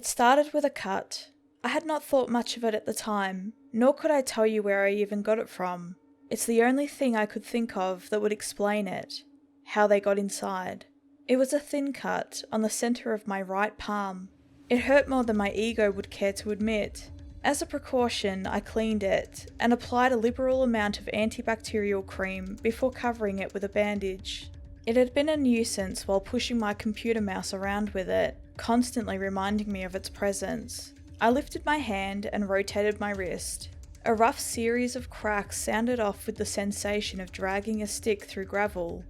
It started with a cut. I had not thought much of it at the time, nor could I tell you where I even got it from. It's the only thing I could think of that would explain it, how they got inside. It was a thin cut on the centre of my right palm. It hurt more than my ego would care to admit. As a precaution, I cleaned it and applied a liberal amount of antibacterial cream before covering it with a bandage. It had been a nuisance while pushing my computer mouse around with it, constantly reminding me of its presence. I lifted my hand and rotated my wrist. A rough series of cracks sounded off with the sensation of dragging a stick through gravel.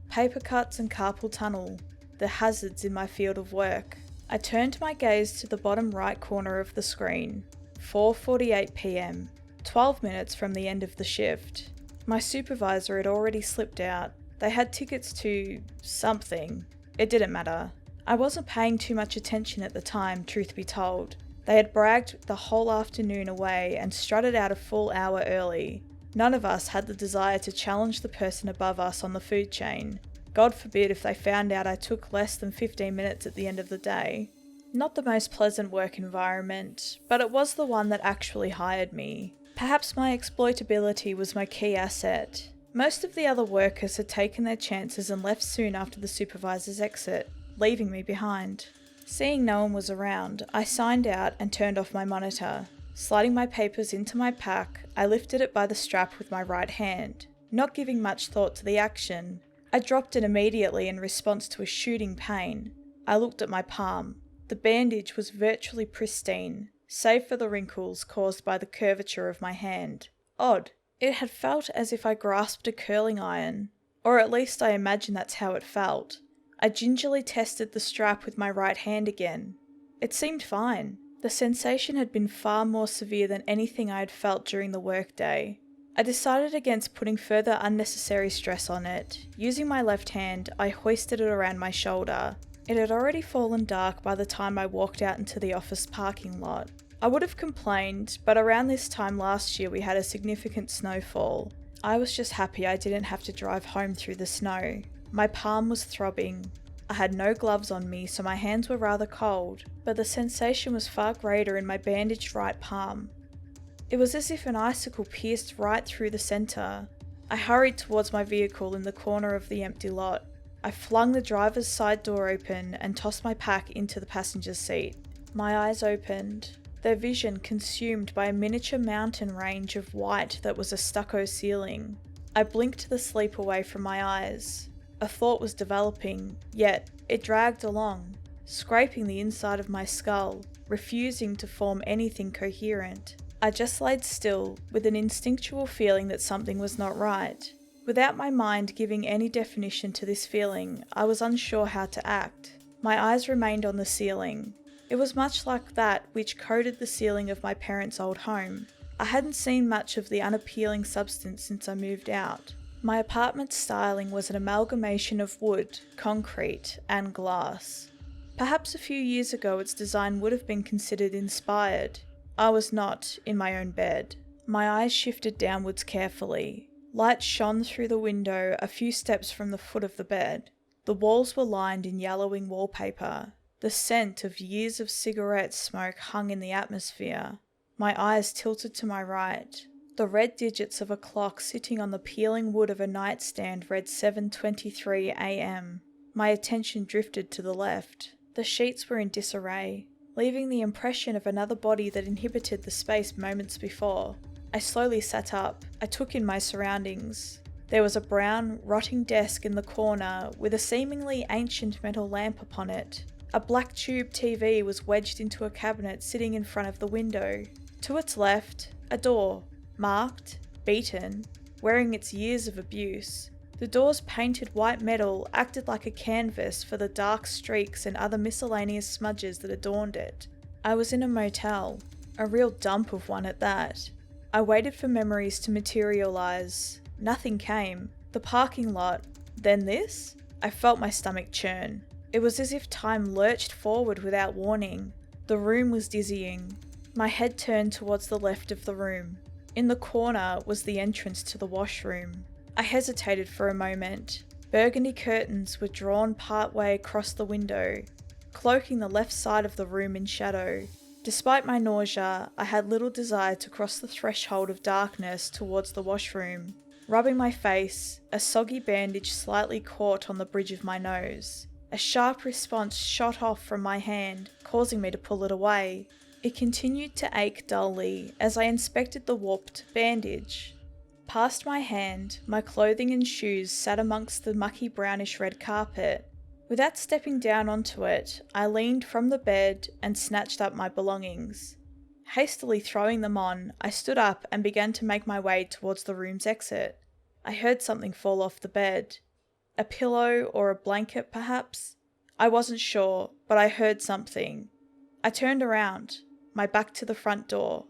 Paper cuts and carpal tunnel, the hazards in my field of work. I turned my gaze to the bottom right corner of the screen. 4:48 p.m, 12 minutes from the end of the shift. My supervisor had already slipped out. They had tickets to something. It didn't matter. I wasn't paying too much attention at the time, truth be told. They had bragged the whole afternoon away and strutted out a full hour early. None of us had the desire to challenge the person above us on the food chain. God forbid if they found out I took less than 15 minutes at the end of the day. Not the most pleasant work environment, but it was the one that actually hired me. Perhaps my exploitability was my key asset. Most of the other workers had taken their chances and left soon after the supervisor's exit, leaving me behind. Seeing no one was around, I signed out and turned off my monitor. Sliding my papers into my pack, I lifted it by the strap with my right hand, not giving much thought to the action. I dropped it immediately in response to a shooting pain. I looked at my palm. The bandage was virtually pristine, save for the wrinkles caused by the curvature of my hand. Odd. It had felt as if I grasped a curling iron, or at least I imagined that's how it felt. I gingerly tested the strap with my right hand again. It seemed fine. The sensation had been far more severe than anything I had felt during the workday. I decided against putting further unnecessary stress on it. Using my left hand, I hoisted it around my shoulder. It had already fallen dark by the time I walked out into the office parking lot. I would have complained, but around this time last year we had a significant snowfall. I was just happy I didn't have to drive home through the snow. My palm was throbbing. I had no gloves on me, so my hands were rather cold, but the sensation was far greater in my bandaged right palm. It was as if an icicle pierced right through the centre. I hurried towards my vehicle in the corner of the empty lot. I flung the driver's side door open and tossed my pack into the passenger's seat. My eyes opened, their vision consumed by a miniature mountain range of white that was a stucco ceiling. I blinked the sleep away from my eyes. A thought was developing, yet it dragged along, scraping the inside of my skull, refusing to form anything coherent. I just laid still, with an instinctual feeling that something was not right. Without my mind giving any definition to this feeling, I was unsure how to act. My eyes remained on the ceiling. It was much like that which coated the ceiling of my parents' old home. I hadn't seen much of the unappealing substance since I moved out. My apartment's styling was an amalgamation of wood, concrete, and glass. Perhaps a few years ago its design would have been considered inspired. I was not in my own bed. My eyes shifted downwards carefully. Light shone through the window a few steps from the foot of the bed. The walls were lined in yellowing wallpaper. The scent of years of cigarette smoke hung in the atmosphere. My eyes tilted to my right. The red digits of a clock sitting on the peeling wood of a nightstand read 7:23 a.m. My attention drifted to the left. The sheets were in disarray, leaving the impression of another body that inhabited the space moments before. I slowly sat up. I took in my surroundings. There was a brown, rotting desk in the corner with a seemingly ancient metal lamp upon it. A black tube TV was wedged into a cabinet sitting in front of the window. To its left, a door, marked, beaten, wearing its years of abuse. The door's painted white metal acted like a canvas for the dark streaks and other miscellaneous smudges that adorned it. I was in a motel, a real dump of one at that. I waited for memories to materialise. Nothing came. The parking lot, then this? I felt my stomach churn. It was as if time lurched forward without warning. The room was dizzying. My head turned towards the left of the room. In the corner was the entrance to the washroom. I hesitated for a moment. Burgundy curtains were drawn part way across the window. cloaking the left side of the room in shadow. Despite my nausea, I had little desire to cross the threshold of darkness towards the washroom. Rubbing my face, a soggy bandage slightly caught on the bridge of my nose. A sharp response shot off from my hand, causing me to pull it away. It continued to ache dully as I inspected the warped bandage. Past my hand, my clothing and shoes sat amongst the mucky brownish red carpet. Without stepping down onto it, I leaned from the bed and snatched up my belongings. Hastily throwing them on, I stood up and began to make my way towards the room's exit. I heard something fall off the bed. A pillow or a blanket, perhaps? I wasn't sure, but I heard something. I turned around, my back to the front door.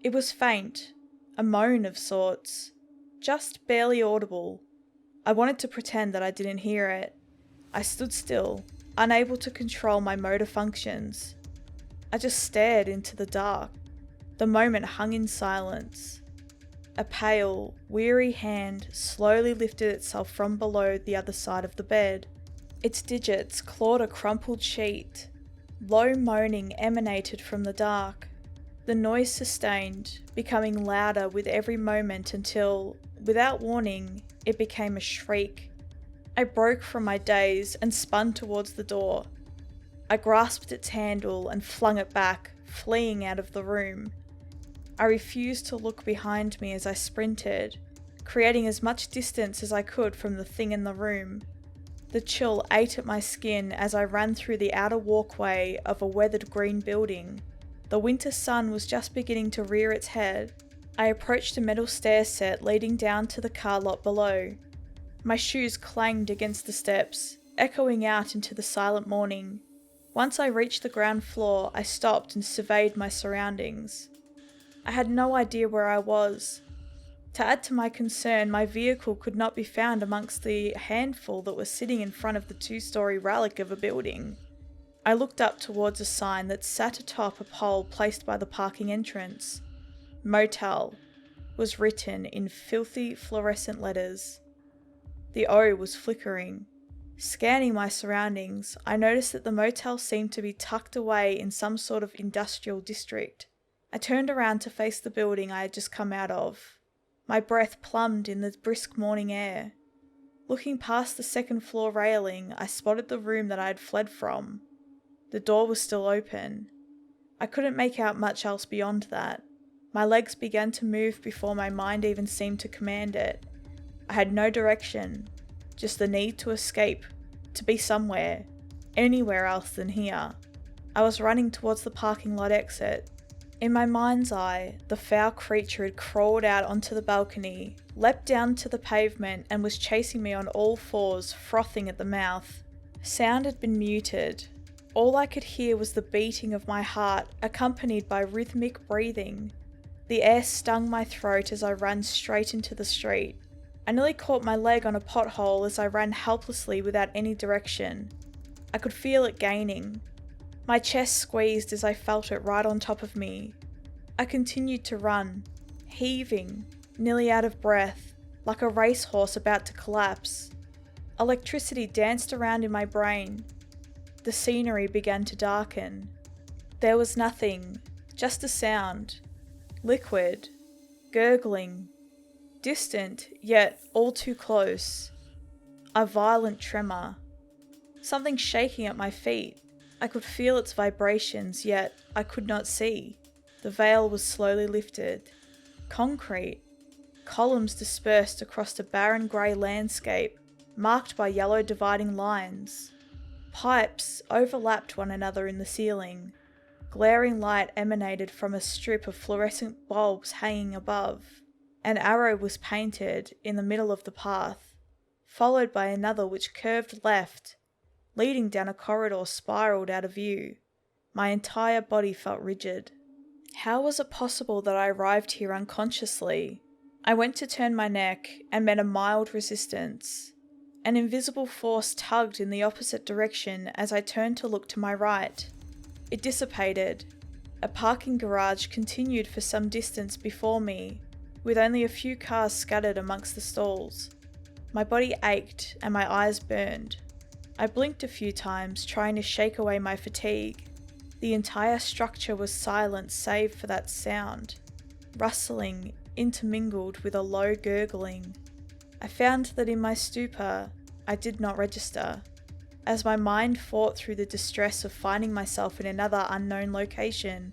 It was faint, a moan of sorts, just barely audible. I wanted to pretend that I didn't hear it. I stood still, unable to control my motor functions. I just stared into the dark. The moment hung in silence. A pale, weary hand slowly lifted itself from below the other side of the bed. Its digits clawed a crumpled sheet. Low moaning emanated from the dark. The noise sustained, becoming louder with every moment until, without warning, it became a shriek. I broke from my daze and spun towards the door. I grasped its handle and flung it back, fleeing out of the room. I refused to look behind me as I sprinted, creating as much distance as I could from the thing in the room. The chill ate at my skin as I ran through the outer walkway of a weathered green building. The winter sun was just beginning to rear its head. I approached a metal stair set leading down to the car lot below. My shoes clanged against the steps, echoing out into the silent morning. Once I reached the ground floor, I stopped and surveyed my surroundings. I had no idea where I was. To add to my concern, my vehicle could not be found amongst the handful that was sitting in front of the two-story relic of a building. I looked up towards a sign that sat atop a pole placed by the parking entrance. Motel was written in filthy fluorescent letters. The O was flickering. Scanning my surroundings, I noticed that the motel seemed to be tucked away in some sort of industrial district. I turned around to face the building I had just come out of. My breath plumbed in the brisk morning air. Looking past the second floor railing, I spotted the room that I had fled from. The door was still open. I couldn't make out much else beyond that. My legs began to move before my mind even seemed to command it. I had no direction, just the need to escape, to be somewhere, anywhere else than here. I was running towards the parking lot exit. In my mind's eye, the foul creature had crawled out onto the balcony, leapt down to the pavement and was chasing me on all fours, frothing at the mouth. Sound had been muted. All I could hear was the beating of my heart, accompanied by rhythmic breathing. The air stung my throat as I ran straight into the street. I nearly caught my leg on a pothole as I ran helplessly without any direction. I could feel it gaining. My chest squeezed as I felt it right on top of me. I continued to run, heaving, nearly out of breath, like a racehorse about to collapse. Electricity danced around in my brain. The scenery began to darken. There was nothing, just a sound. Liquid, gurgling, distant, yet all too close. A violent tremor. Something shaking at my feet. I could feel its vibrations, yet I could not see. The veil was slowly lifted. Concrete. Columns dispersed across a barren grey landscape, marked by yellow dividing lines. Pipes overlapped one another in the ceiling. Glaring light emanated from a strip of fluorescent bulbs hanging above. An arrow was painted in the middle of the path, followed by another which curved left, leading down a corridor spiraled out of view. My entire body felt rigid. How was it possible that I arrived here unconsciously? I went to turn my neck and met a mild resistance. An invisible force tugged in the opposite direction as I turned to look to my right. It dissipated. A parking garage continued for some distance before me, with only a few cars scattered amongst the stalls. My body ached and my eyes burned. I blinked a few times, trying to shake away my fatigue. The entire structure was silent save for that sound, rustling intermingled with a low gurgling. I found that in my stupor, I did not register. As my mind fought through the distress of finding myself in another unknown location,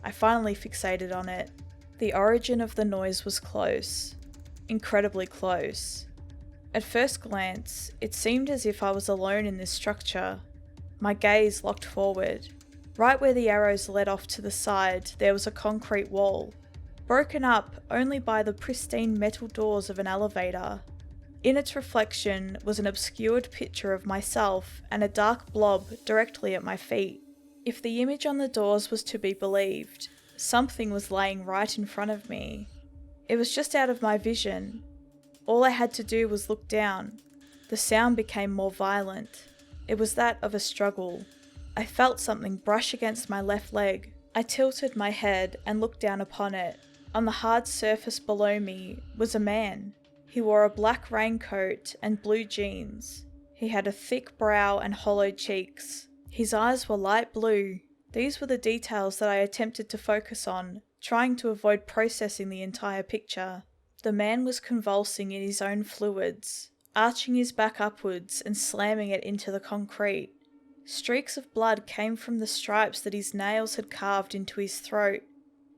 I finally fixated on it. The origin of the noise was close, incredibly close. At first glance, it seemed as if I was alone in this structure. My gaze locked forward. Right where the arrows led off to the side, there was a concrete wall, broken up only by the pristine metal doors of an elevator. In its reflection was an obscured picture of myself and a dark blob directly at my feet. If the image on the doors was to be believed, something was laying right in front of me. It was just out of my vision. All I had to do was look down. The sound became more violent. It was that of a struggle. I felt something brush against my left leg. I tilted my head and looked down upon it. On the hard surface below me was a man. He wore a black raincoat and blue jeans. He had a thick brow and hollow cheeks. His eyes were light blue. These were the details that I attempted to focus on, trying to avoid processing the entire picture. The man was convulsing in his own fluids, arching his back upwards and slamming it into the concrete. Streaks of blood came from the stripes that his nails had carved into his throat.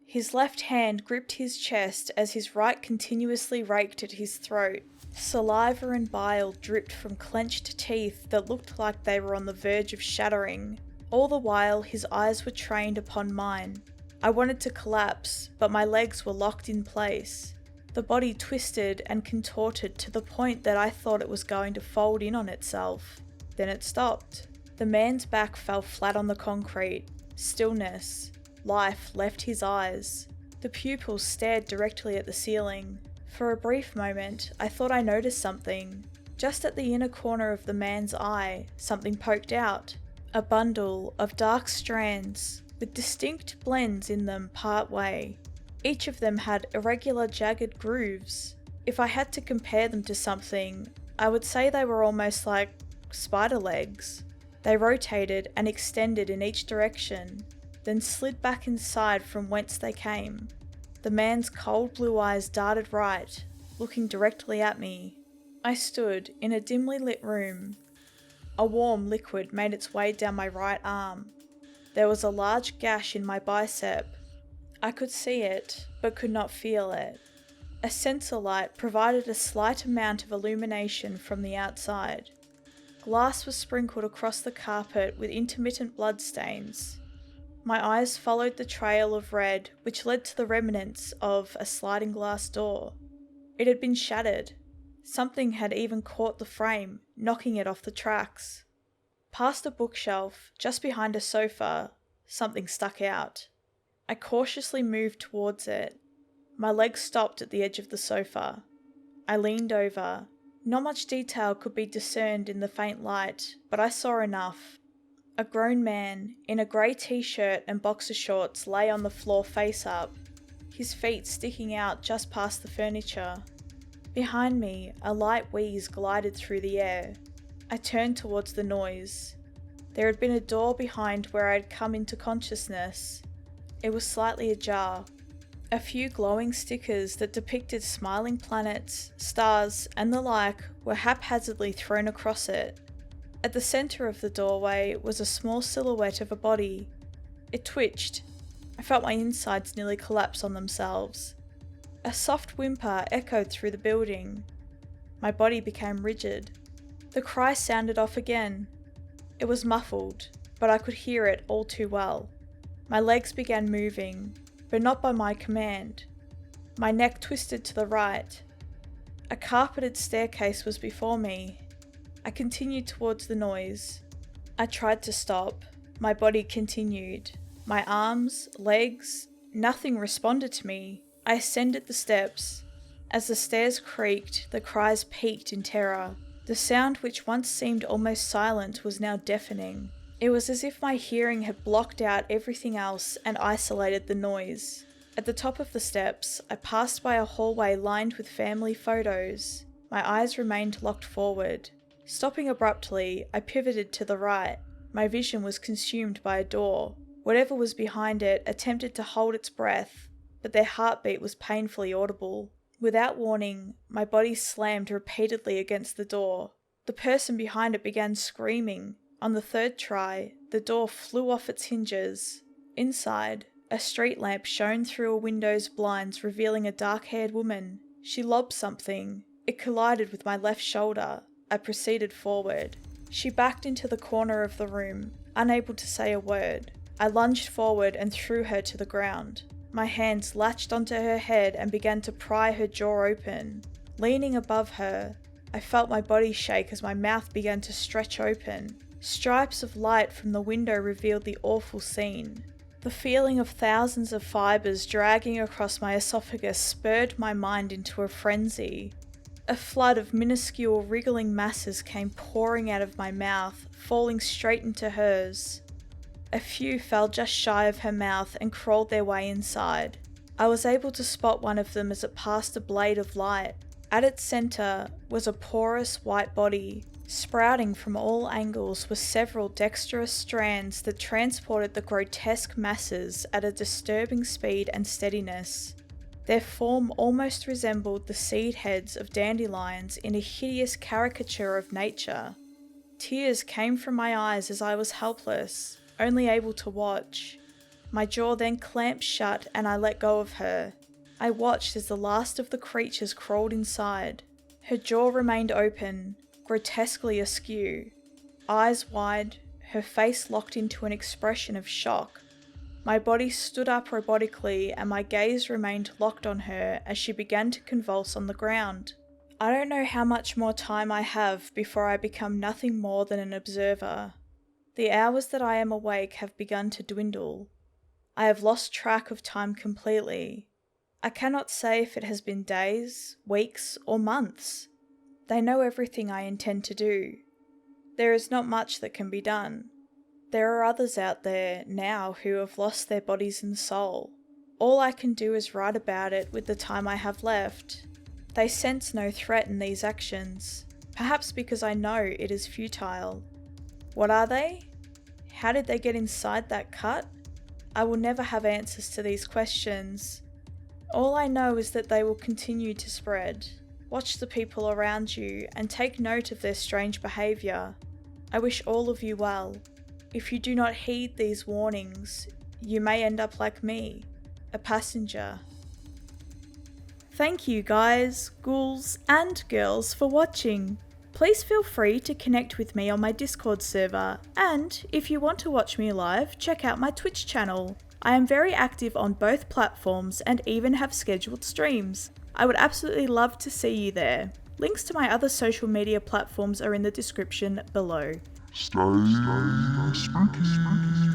His left hand gripped his chest as his right continuously raked at his throat. Saliva and bile dripped from clenched teeth that looked like they were on the verge of shattering. All the while, his eyes were trained upon mine. I wanted to collapse, but my legs were locked in place. The body twisted and contorted to the point that I thought it was going to fold in on itself. Then it stopped. The man's back fell flat on the concrete. Stillness. Life left his eyes. The pupils stared directly at the ceiling. For a brief moment, I thought I noticed something. Just at the inner corner of the man's eye, something poked out. A bundle of dark strands, with distinct blends in them part way. Each of them had irregular jagged grooves. If I had to compare them to something, I would say they were almost like spider legs. They rotated and extended in each direction, then slid back inside from whence they came. The man's cold blue eyes darted right, looking directly at me. I stood in a dimly lit room. A warm liquid made its way down my right arm. There was a large gash in my bicep. I could see it, but could not feel it. A sensor light provided a slight amount of illumination from the outside. Glass was sprinkled across the carpet with intermittent bloodstains. My eyes followed the trail of red which led to the remnants of a sliding glass door. It had been shattered. Something had even caught the frame, knocking it off the tracks. Past a bookshelf, just behind a sofa, something stuck out. I cautiously moved towards it. My legs stopped at the edge of the sofa. I leaned over. Not much detail could be discerned in the faint light, but I saw enough. A grown man, in a grey t-shirt and boxer shorts, lay on the floor face up, his feet sticking out just past the furniture. Behind me, a light wheeze glided through the air. I turned towards the noise. There had been a door behind where I had come into consciousness. It was slightly ajar. A few glowing stickers that depicted smiling planets, stars, and the like were haphazardly thrown across it. At the centre of the doorway was a small silhouette of a body. It twitched. I felt my insides nearly collapse on themselves. A soft whimper echoed through the building. My body became rigid. The cry sounded off again. It was muffled, but I could hear it all too well. My legs began moving, but not by my command. My neck twisted to the right. A carpeted staircase was before me. I continued towards the noise. I tried to stop. My body continued. My arms, legs, nothing responded to me. I ascended the steps. As the stairs creaked, the cries peaked in terror. The sound which once seemed almost silent was now deafening. It was as if my hearing had blocked out everything else and isolated the noise. At the top of the steps, I passed by a hallway lined with family photos. My eyes remained locked forward. Stopping abruptly, I pivoted to the right. My vision was consumed by a door. Whatever was behind it attempted to hold its breath, but their heartbeat was painfully audible. Without warning, my body slammed repeatedly against the door. The person behind it began screaming. On the third try, the door flew off its hinges. Inside, a street lamp shone through a window's blinds, revealing a dark-haired woman. She lobbed something. It collided with my left shoulder. I proceeded forward. She backed into the corner of the room, unable to say a word. I lunged forward and threw her to the ground. My hands latched onto her head and began to pry her jaw open. Leaning above her, I felt my body shake as my mouth began to stretch open. Stripes of light from the window revealed the awful scene. The feeling of thousands of fibers dragging across my esophagus spurred my mind into a frenzy. A flood of minuscule wriggling masses came pouring out of my mouth, falling straight into hers. A few fell just shy of her mouth and crawled their way inside. I was able to spot one of them as it passed a blade of light. At its center was a porous white body. Sprouting from all angles were several dexterous strands that transported the grotesque masses at a disturbing speed and steadiness. Their form almost resembled the seed heads of dandelions in a hideous caricature of nature. Tears came from my eyes as I was helpless, only able to watch. My jaw then clamped shut and I let go of her. I watched as the last of the creatures crawled inside. Her jaw remained open, grotesquely askew. Eyes wide, her face locked into an expression of shock. My body stood up robotically and my gaze remained locked on her as she began to convulse on the ground. I don't know how much more time I have before I become nothing more than an observer. The hours that I am awake have begun to dwindle. I have lost track of time completely. I cannot say if it has been days, weeks, or months. They know everything I intend to do. There is not much that can be done. There are others out there now who have lost their bodies and soul. All I can do is write about it with the time I have left. They sense no threat in these actions, perhaps because I know it is futile. What are they? How did they get inside that cut? I will never have answers to these questions. All I know is that they will continue to spread. Watch the people around you and take note of their strange behaviour. I wish all of you well. If you do not heed these warnings, you may end up like me, a passenger. Thank you guys, ghouls and girls for watching. Please feel free to connect with me on my Discord server, and if you want to watch me live, check out my Twitch channel. I am very active on both platforms and even have scheduled streams. I would absolutely love to see you there. Links to my other social media platforms are in the description below. Stay spooky.